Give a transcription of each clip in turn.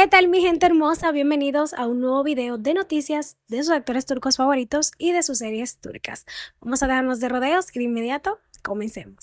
¿Qué tal mi gente hermosa? Bienvenidos a un nuevo video de noticias de sus actores turcos favoritos y de sus series turcas. Vamos a dejarnos de rodeos y de inmediato comencemos.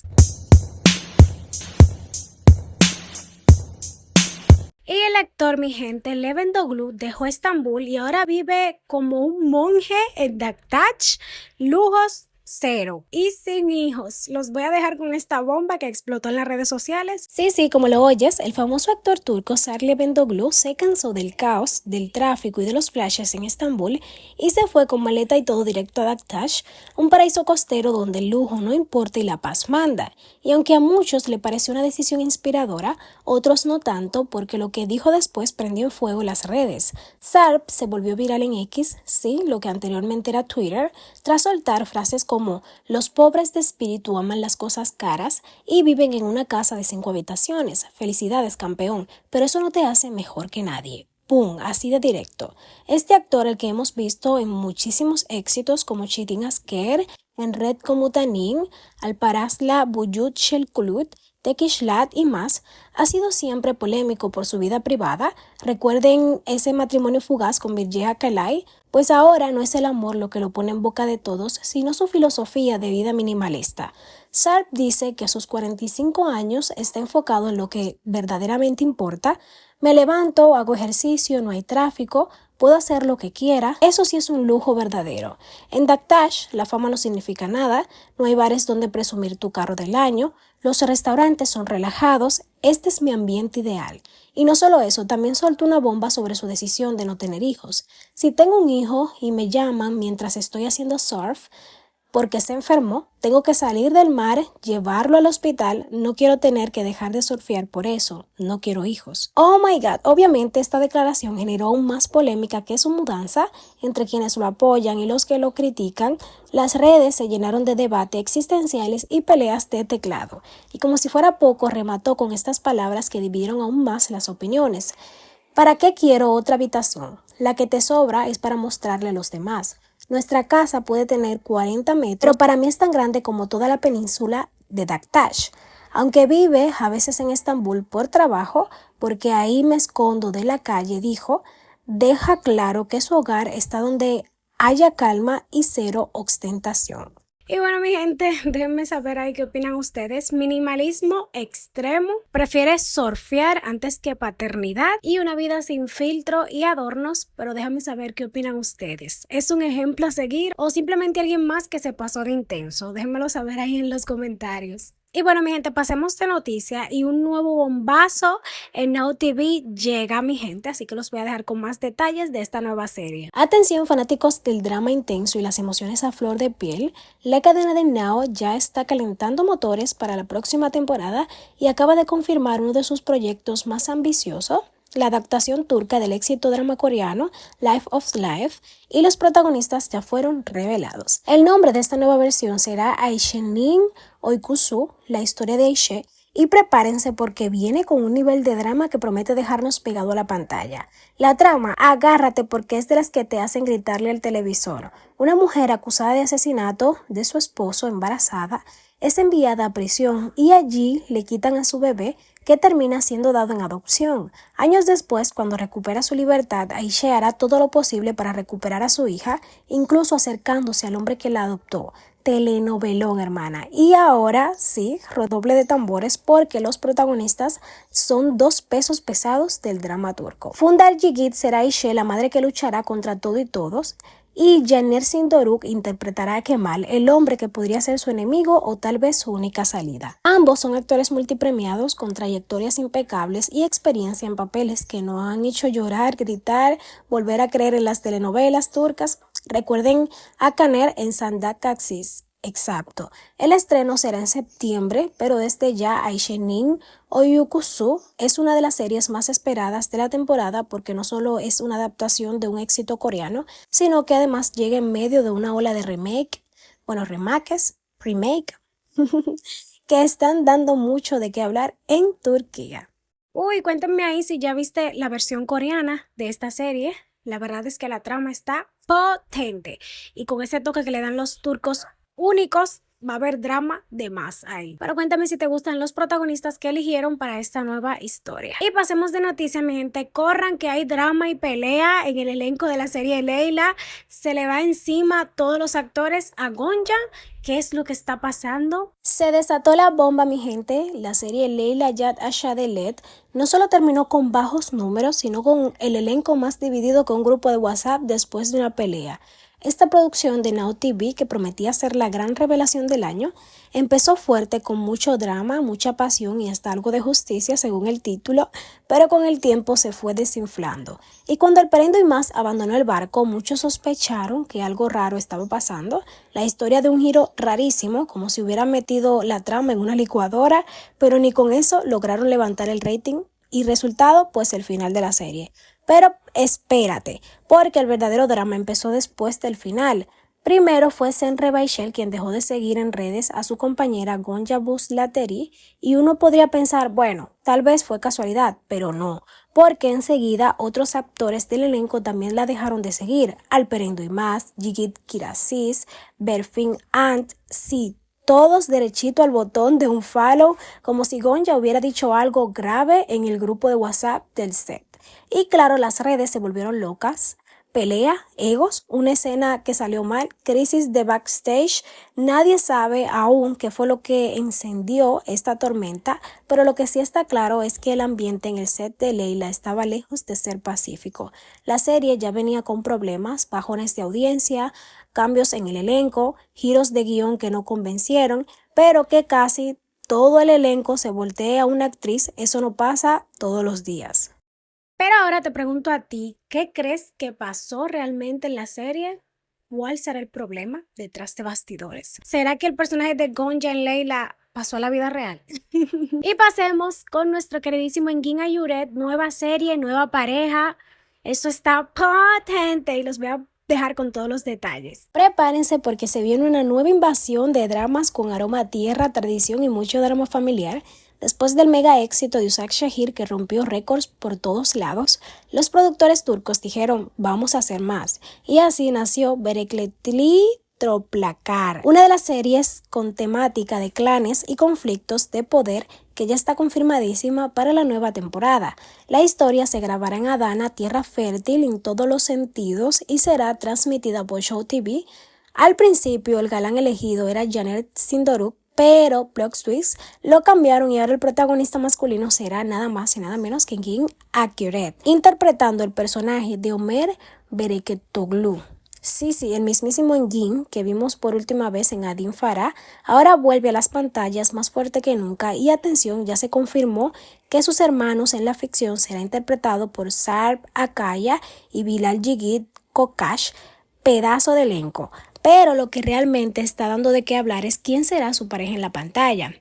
Y el actor, mi gente, Levent Doglu dejó Estambul y ahora vive como un monje en Daktaş, lujos cero y sin hijos. Los voy a dejar con esta bomba que explotó en las redes sociales. Sí, como lo oyes, el famoso actor turco Levent Doglu se cansó del caos, del tráfico y de los flashes en Estambul y se fue con maleta y todo directo a Daktaş, un paraíso costero donde el lujo no importa y la paz manda. Y aunque a muchos le pareció una decisión inspiradora, otros no tanto, porque lo que dijo después prendió en fuego las redes. Sarp se volvió viral en X, sí, lo que anteriormente era Twitter, tras soltar frases como los pobres de espíritu aman las cosas caras y viven en una casa de 5 habitaciones. Felicidades, campeón, pero eso no te hace mejor que nadie. ¡Pum! Así de directo. Este actor, el que hemos visto en muchísimos éxitos como Cheating Asker, en Red Komutanin, Alparslan Buyut-Şelkulut, Tekishlat y más, ha sido siempre polémico por su vida privada. Recuerden ese matrimonio fugaz con Birgit Kalay, pues ahora no es el amor lo que lo pone en boca de todos, sino su filosofía de vida minimalista. Sarp dice que a sus 45 años está enfocado en lo que verdaderamente importa. Me levanto, hago ejercicio, no hay tráfico, puedo hacer lo que quiera. Eso sí es un lujo verdadero. En Daktaş la fama no significa nada, no hay bares donde presumir tu carro del año, los restaurantes son relajados, este es mi ambiente ideal. Y no solo eso, también soltó una bomba sobre su decisión de no tener hijos. Si tengo un hijo y me llaman mientras estoy haciendo surf, porque se enfermó, tengo que salir del mar, llevarlo al hospital, no quiero tener que dejar de surfear por eso, no quiero hijos. Oh my god, obviamente esta declaración generó aún más polémica que su mudanza entre quienes lo apoyan y los que lo critican. Las redes se llenaron de debates existenciales y peleas de teclado, y como si fuera poco, remató con estas palabras que dividieron aún más las opiniones. ¿Para qué quiero otra habitación? La que te sobra es para mostrarle a los demás. Nuestra casa puede tener 40 metros, pero para mí es tan grande como toda la península de Daktaş. Aunque vive a veces en Estambul por trabajo, porque ahí me escondo de la calle, dijo, deja claro que su hogar está donde haya calma y cero ostentación. Y bueno, mi gente, déjenme saber ahí qué opinan ustedes. Minimalismo extremo. ¿Prefieres surfear antes que paternidad y una vida sin filtro y adornos? Pero déjame saber qué opinan ustedes. ¿Es un ejemplo a seguir o simplemente alguien más que se pasó de intenso? Déjenmelo saber ahí en los comentarios. Y bueno, mi gente, pasemos de noticia y un nuevo bombazo en Now TV llega, mi gente, así que los voy a dejar con más detalles de esta nueva serie. Atención, fanáticos del drama intenso y las emociones a flor de piel, la cadena de Now ya está calentando motores para la próxima temporada y acaba de confirmar uno de sus proyectos más ambiciosos, la adaptación turca del éxito drama coreano Life of Life, y los protagonistas ya fueron revelados. El nombre de esta nueva versión será Ayşe'nin Uykusu, la historia de Ayşe, y prepárense porque viene con un nivel de drama que promete dejarnos pegado a la pantalla. La trama, agárrate porque es de las que te hacen gritarle al televisor. Una mujer acusada de asesinato de su esposo embarazada es enviada a prisión y allí le quitan a su bebé, que termina siendo dado en adopción. Años después, cuando recupera su libertad, Ayşe hará todo lo posible para recuperar a su hija, incluso acercándose al hombre que la adoptó. Telenovelón, hermana. Y ahora sí, redoble de tambores porque los protagonistas son 2 pesos pesados del drama turco. Fundar Yigit será Ayşe, la madre que luchará contra todo y todos, y Caner Doruk interpretará a Kemal, el hombre que podría ser su enemigo o tal vez su única salida. Ambos son actores multipremiados con trayectorias impecables y experiencia en papeles que nos han hecho llorar, gritar, volver a creer en las telenovelas turcas. Recuerden a Caner en Sandak Taxis. Exacto. El estreno será en septiembre, pero desde ya Ayşe'nin Uykusu es una de las series más esperadas de la temporada porque no solo es una adaptación de un éxito coreano, sino que además llega en medio de una ola de remakes, que están dando mucho de qué hablar en Turquía. Uy, cuéntame ahí si ya viste la versión coreana de esta serie. La verdad es que la trama está potente y con ese toque que le dan los turcos únicos, va a haber drama de más ahí. Pero cuéntame si te gustan los protagonistas que eligieron para esta nueva historia. Y pasemos de noticia, mi gente. Corran que hay drama y pelea en el elenco de la serie Layla. Se le va encima a todos los actores a Gonja. ¿Qué es lo que está pasando? Se desató la bomba, mi gente. La serie Layla Yad Ashadelet no solo terminó con bajos números, sino con el elenco más dividido que un grupo de WhatsApp después de una pelea. Esta producción de Now TV, que prometía ser la gran revelación del año, empezó fuerte con mucho drama, mucha pasión y hasta algo de justicia según el título, pero con el tiempo se fue desinflando. Y cuando el Perendo y más abandonó el barco, muchos sospecharon que algo raro estaba pasando, la historia de un giro rarísimo, como si hubieran metido la trama en una licuadora, pero ni con eso lograron levantar el rating y resultado, pues el final de la serie. Pero espérate, porque el verdadero drama empezó después del final. Primero fue Senre Baishel quien dejó de seguir en redes a su compañera Gonja Buslateri y uno podría pensar, bueno, tal vez fue casualidad, pero no, porque enseguida otros actores del elenco también la dejaron de seguir, Alperendo y más, Yigit Kirasis, Berfin Ant, sí, todos derechito al botón de un follow, como si Gonja hubiera dicho algo grave en el grupo de WhatsApp del set. Y claro, las redes se volvieron locas. Pelea, egos, una escena que salió mal, crisis de backstage. Nadie sabe aún qué fue lo que encendió esta tormenta, pero lo que sí está claro es que el ambiente en el set de Layla estaba lejos de ser pacífico. La serie ya venía con problemas, bajones de audiencia, cambios en el elenco, giros de guión que no convencieron, pero que casi todo el elenco se voltea a una actriz. Eso no pasa todos los días. Pero ahora te pregunto a ti, ¿qué crees que pasó realmente en la serie? ¿Cuál será el problema detrás de bastidores? ¿Será que el personaje de Gonja en Layla pasó a la vida real? Y pasemos con nuestro queridísimo Engin Ayuret, nueva serie, nueva pareja. Esto está potente y los voy a dejar con todos los detalles. Prepárense porque se viene una nueva invasión de dramas con aroma a tierra, tradición y mucho drama familiar. Después del mega éxito de Usak Shahir que rompió récords por todos lados, los productores turcos dijeron vamos a hacer más y así nació Berekletli Troplakar, una de las series con temática de clanes y conflictos de poder que ya está confirmadísima para la nueva temporada. La historia se grabará en Adana, tierra fértil en todos los sentidos y será transmitida por Show TV. Al principio el galán elegido era Janet Sindoruk, pero plot twist lo cambiaron y ahora el protagonista masculino será nada más y nada menos que Engin Akyüret, interpretando el personaje de Ömer Bereketoglu. Sí, el mismísimo Engin que vimos por última vez en Adin Farah, ahora vuelve a las pantallas más fuerte que nunca y atención, ya se confirmó que sus hermanos en la ficción será interpretado por Sarp Akaya y Bilal Yigit Kokash, pedazo de elenco. Pero lo que realmente está dando de qué hablar es quién será su pareja en la pantalla.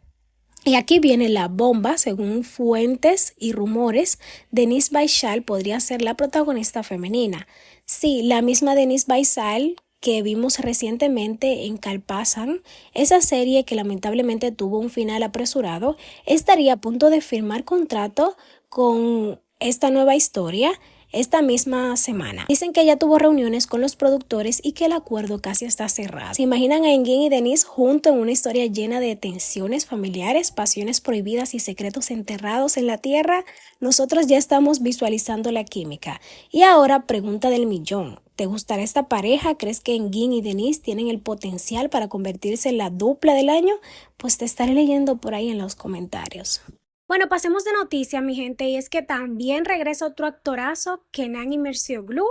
Y aquí viene la bomba, según fuentes y rumores, Denise Baishal podría ser la protagonista femenina. Sí, la misma Denise Baishal que vimos recientemente en Kalpazan, esa serie que lamentablemente tuvo un final apresurado, estaría a punto de firmar contrato con esta nueva historia esta misma semana. Dicen que ya tuvo reuniones con los productores y que el acuerdo casi está cerrado. ¿Se imaginan a Engin y Denise juntos en una historia llena de tensiones familiares, pasiones prohibidas y secretos enterrados en la tierra? Nosotros ya estamos visualizando la química. Y ahora, pregunta del millón. ¿Te gustará esta pareja? ¿Crees que Engin y Denise tienen el potencial para convertirse en la dupla del año? Pues te estaré leyendo por ahí en los comentarios. Bueno, pasemos de noticia, mi gente, y es que también regresa otro actorazo, Kenan Imircioglu,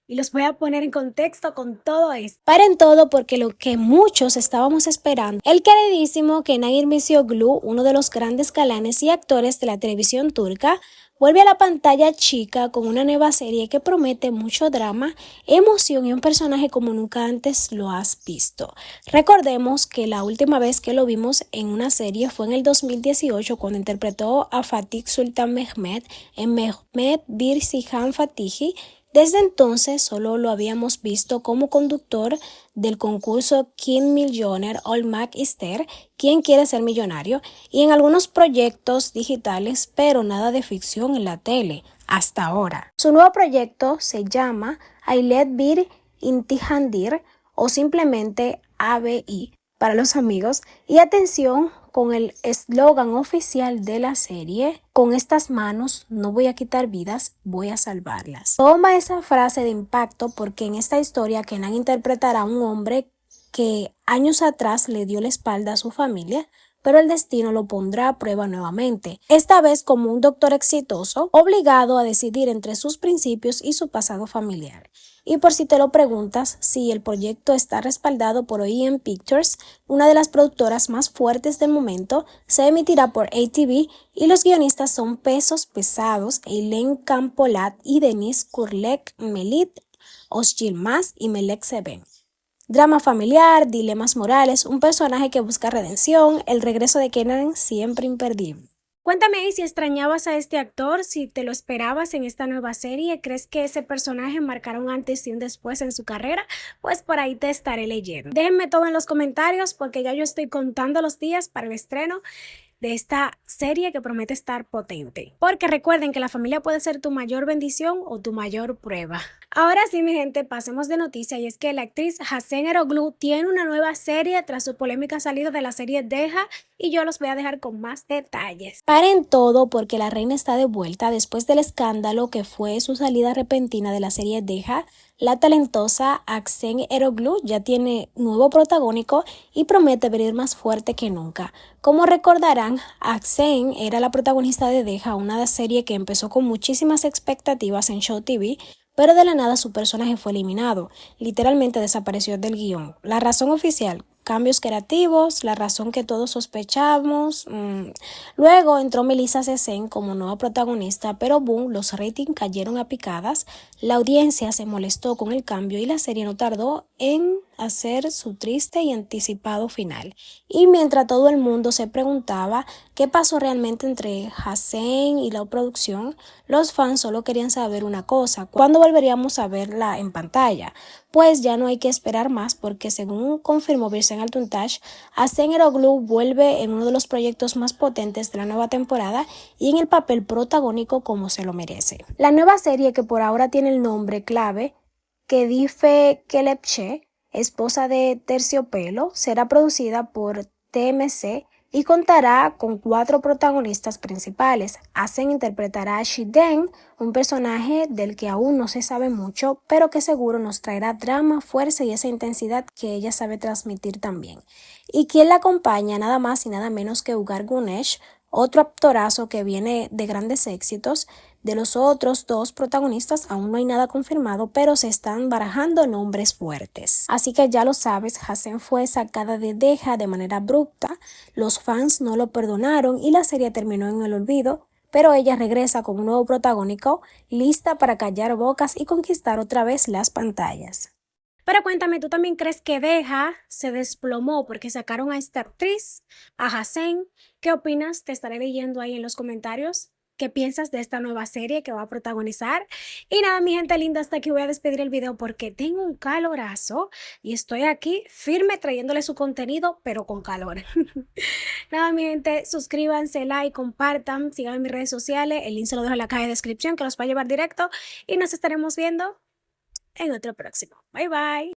y los voy a poner en contexto con todo esto. Paren todo porque lo que muchos estábamos esperando, el queridísimo Kenan Imircioglu, uno de los grandes galanes y actores de la televisión turca, vuelve a la pantalla chica con una nueva serie que promete mucho drama, emoción y un personaje como nunca antes lo has visto. Recordemos que la última vez que lo vimos en una serie fue en el 2018 cuando interpretó a Fatih Sultan Mehmet en Mehmet Bir Sihan Fatihi. Desde entonces solo lo habíamos visto como conductor del concurso Kim Millionaire Olmak Ister, ¿Quién quiere ser millonario? Y en algunos proyectos digitales, pero nada de ficción en la tele, hasta ahora. Su nuevo proyecto se llama Ailet Bir Intihandir o simplemente ABI. para los amigos y atención con el eslogan oficial de la serie: con estas manos no voy a quitar vidas, voy a salvarlas. Toma esa frase de impacto porque en esta historia Kenan interpretará a un hombre que años atrás le dio la espalda a su familia, pero el destino lo pondrá a prueba nuevamente, esta vez como un doctor exitoso, obligado a decidir entre sus principios y su pasado familiar. Y por si te lo preguntas, sí, el proyecto está respaldado por OEM Pictures, una de las productoras más fuertes del momento, se emitirá por ATV y los guionistas son pesos pesados: Eileen Campolat y Denise Kurlek Melit, Osjil Mas y Melek Seben. Drama familiar, dilemas morales, un personaje que busca redención, el regreso de Kenan siempre imperdible. Cuéntame ahí si extrañabas a este actor, si te lo esperabas en esta nueva serie, ¿crees que ese personaje marcará un antes y un después en su carrera? Pues por ahí te estaré leyendo. Déjenme todo en los comentarios porque ya yo estoy contando los días para el estreno de esta serie que promete estar potente. Porque recuerden que la familia puede ser tu mayor bendición o tu mayor prueba. Ahora sí, mi gente, pasemos de noticia, y es que la actriz Hasen Eroglu tiene una nueva serie tras su polémica salida de la serie Deja, y yo los voy a dejar con más detalles. Paren todo porque la reina está de vuelta después del escándalo que fue su salida repentina de la serie Deja. La talentosa Hasen Eroglu ya tiene nuevo protagónico y promete venir más fuerte que nunca. Como recordarán, Hasen era la protagonista de Deja, una serie que empezó con muchísimas expectativas en Show TV, pero de la nada su personaje fue eliminado, literalmente desapareció del guión. La razón oficial: cambios creativos, la razón que todos sospechamos. Luego entró Melissa Sesen como nueva protagonista, pero boom, los ratings cayeron a picadas, la audiencia se molestó con el cambio y la serie no tardó en hacer su triste y anticipado final. Y mientras todo el mundo se preguntaba qué pasó realmente entre Hasen y la producción, los fans solo querían saber una cosa: ¿cuándo volveríamos a verla en pantalla? Pues ya no hay que esperar más porque, según confirmó Virsen Altuntash, Hasen Eroglu vuelve en uno de los proyectos más potentes de la nueva temporada y en el papel protagónico como se lo merece. La nueva serie, que por ahora tiene el nombre clave Kedife Kelepche, esposa de Terciopelo, será producida por TMC y contará con 4 protagonistas principales. Hasen interpretará a Shiden, un personaje del que aún no se sabe mucho, pero que seguro nos traerá drama, fuerza y esa intensidad que ella sabe transmitir también. Y quien la acompaña, nada más y nada menos que Ugar Gunesh, otro actorazo que viene de grandes éxitos. De los otros 2 protagonistas aún no hay nada confirmado, pero se están barajando nombres fuertes. Así que ya lo sabes, Hasen fue sacada de Deja de manera abrupta, los fans no lo perdonaron y la serie terminó en el olvido, pero ella regresa con un nuevo protagónico, lista para callar bocas y conquistar otra vez las pantallas. Pero cuéntame, ¿tú también crees que Deja se desplomó porque sacaron a esta actriz, a Hasen? ¿Qué opinas? Te estaré leyendo ahí en los comentarios. ¿Qué piensas de esta nueva serie que va a protagonizar? Y nada, mi gente linda, hasta aquí voy a despedir el video porque tengo un calorazo y estoy aquí firme trayéndole su contenido, pero con calor. Nada, mi gente, suscríbanse, like, compartan, síganme en mis redes sociales, el link se lo dejo en la caja de descripción que los va a llevar directo y nos estaremos viendo en otro próximo. Bye bye.